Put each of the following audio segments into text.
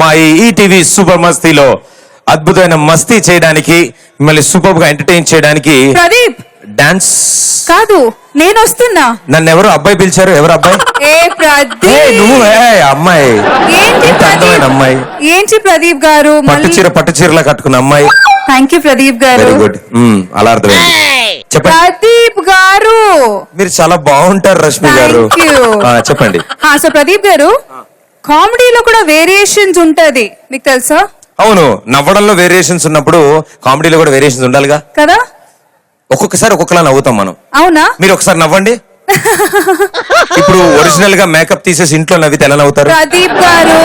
మా ఈ ETV super మస్తీలో అద్భుతమైన మస్తీ చేయడానికి, మిమ్మల్ని సూపర్ గా ఎంటర్టైన్ చేయడానికి ప్రదీప్ డాన్స్ కాదు, నేను వస్తున్నా. నన్ను ఎవరు అబ్బాయి పిలిచారు? ఎవరు అబ్బాయి? నువ్వు అమ్మాయి. ఏంటి అందమైన అమ్మాయి. ఏంటి ప్రదీప్ గారు? పట్టు చీరలా కట్టుకున్న అమ్మాయి. థ్యాంక్ యూ ప్రదీప్ గారు. Very good. అలా అర్థమైంది. చెప్పండి. ప్రదీప్ గారు మీరు చాలా బాగుంటారు రష్మి గారు. చెప్పండి. సో ప్రదీప్ గారు, కామెడీలో కూడా వేరియేషన్స్ ఉంటది, మీకు తెలుసా? అవును, నవ్వడంలో వేరియేషన్స్ ఉన్నప్పుడు కామెడీలో కూడా వేరియేషన్స్ ఉండాలిగా కదా. ఒక్కొక్కసారి ఒక్కొక్కలా నవ్వుతాం మనం. అవునా? మీరు ఒకసారి నవ్వండి. ఇప్పుడు ఒరిజినల్ గా మేకప్ తీసేసి ఇంట్లో నవ్వితే ఎలా నవ్వుతారు? ప్రదీప్ గారు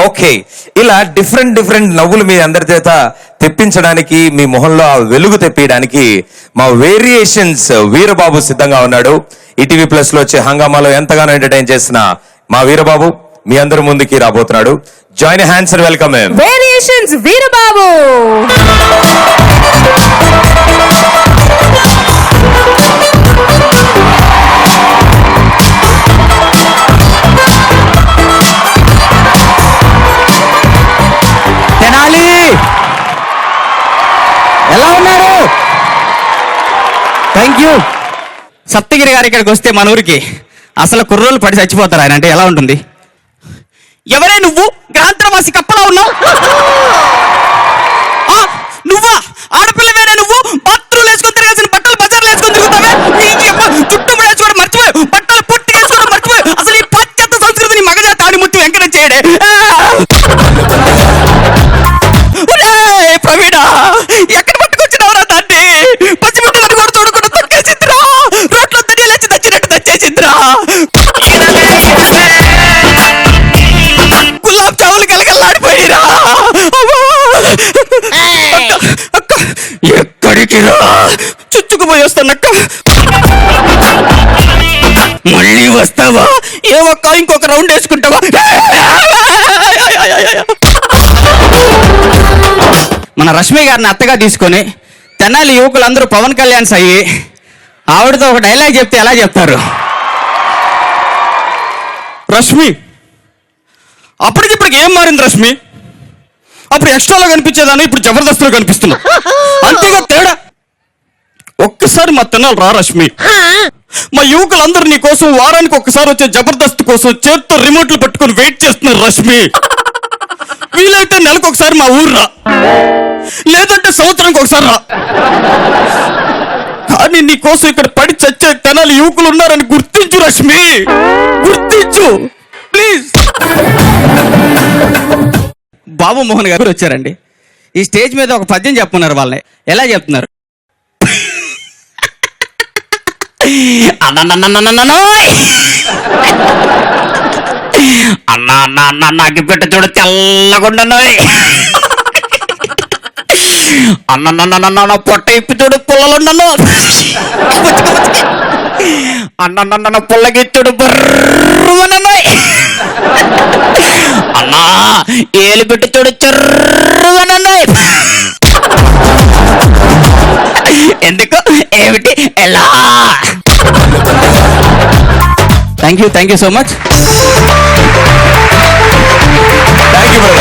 ఓకే, ఇలా డిఫరెంట్ నవ్వులు మీ అందరి చేత తెప్పించడానికి, మీ మొహంలో ఆ వెలుగు తెప్పించడానికి మా వేరియేషన్స్ వీరబాబు సిద్ధంగా ఉన్నాడు. ఈటీవీ ప్లస్ లో వచ్చే హంగామాలో ఎంతగానో ఎంటర్టైన్ చేసిన మా వీరబాబు మీ అందరి ముందుకి రాబోతున్నాడు. Join hands and welcome him. Variations Veerababu. Tenali ఎలా ఉన్నారు? Thank you. సప్తగిరి గారు ఇక్కడికి వస్తే మన ఊరికి అసలు కుర్రోళ్ళు పడి చచ్చిపోతారు. ఆయన అంటే ఎలా ఉంటుంది? ఎవరే నువ్వు? గ్రాంతరవాసి కప్పలా ఉన్నావు. నువ్వా? ఆడపిల్లవేనే నువ్వు? బాత్రూలు వేసుకొని తిరగాల్సిన బట్టలు బజార్లు వేసుకొని తిరుగుతావే. చుట్టూ వేసుకోవడం మర్చిపోయి, బట్టలు పొట్టి వేసుకోవడం మర్చిపోయి, అసలు ఈ పాశ్చాత్య సంస్కృతిని మగజాతి ఆడిముత్తి వెంకటం చేయడే. ప్రవీణ, ఎక్కడ పట్టుకొచ్చినవరా దాన్ని? పచ్చిమిట్టలు కూడా చూడకుండా తొక్కేసిందిరా. రోడ్లో దడియలేసి దచ్చినట్టు దచ్చేసిందిరా. గులాబ్ జాములు కలగల్లాడిపోయిరా. అక్క ఎక్కడికి రా? చుచ్చుకుపోయి వస్తానక్క. మళ్ళీ వస్తావా? ఏమక్క ఇంకొక రౌండ్ వేసుకుంటావా? మన రష్మి గారిని అత్తగా తీసుకొని తెనాలి యువకులందరూ పవన్ కళ్యాణ్స్ అయ్యి ఆవిడతో ఒక డైలాగ్ చెప్తే ఎలా చెప్తారు? రష్మి, అప్పటికిప్పటికి ఏం మారింది రష్మి? అప్పుడు ఎక్స్ట్రాలో కనిపించేదాన్ని, ఇప్పుడు జబర్దస్త్లో కనిపిస్తున్నావు. అంతేగా తేడా. ఒక్కసారి మా తెనాలి రా రష్మి. మా యువకులందరూ నీ కోసం వారానికి ఒక్కసారి వచ్చే జబర్దస్త్ కోసం చేత్తో రిమోట్లు పట్టుకొని వెయిట్ చేస్తున్నారు రష్మి. వీలైతే నెలకు ఒకసారి మా ఊరు రా, లేదంటే సంవత్సరానికి ఒకసారి రా. కానీ నీ కోసం ఇక్కడ పడి చచ్చే తెనాలి యువకులు ఉన్నారని గుర్తించు రష్మి, గుర్తించు ప్లీజ్. బాబు మోహన్ గారు వచ్చారండి. ఈ స్టేజ్ మీద ఒక పద్యం చెప్పుకున్నారు. వాళ్ళని ఎలా చెప్తున్నారు? అన్నా నాకు పెట్ట చూడ తెల్లగుండను. అన్న పొట్ట ఇప్పి చూడు పుల్లలుండను. అన్న పుల్లగిచ్చుడు బర్రుమనను. అన్నా ఏలు పెట్టి చూడు చెర్రుమనను. ఎందుకు, ఏమిటి, ఎలా? Thank you so much. Thank you brother.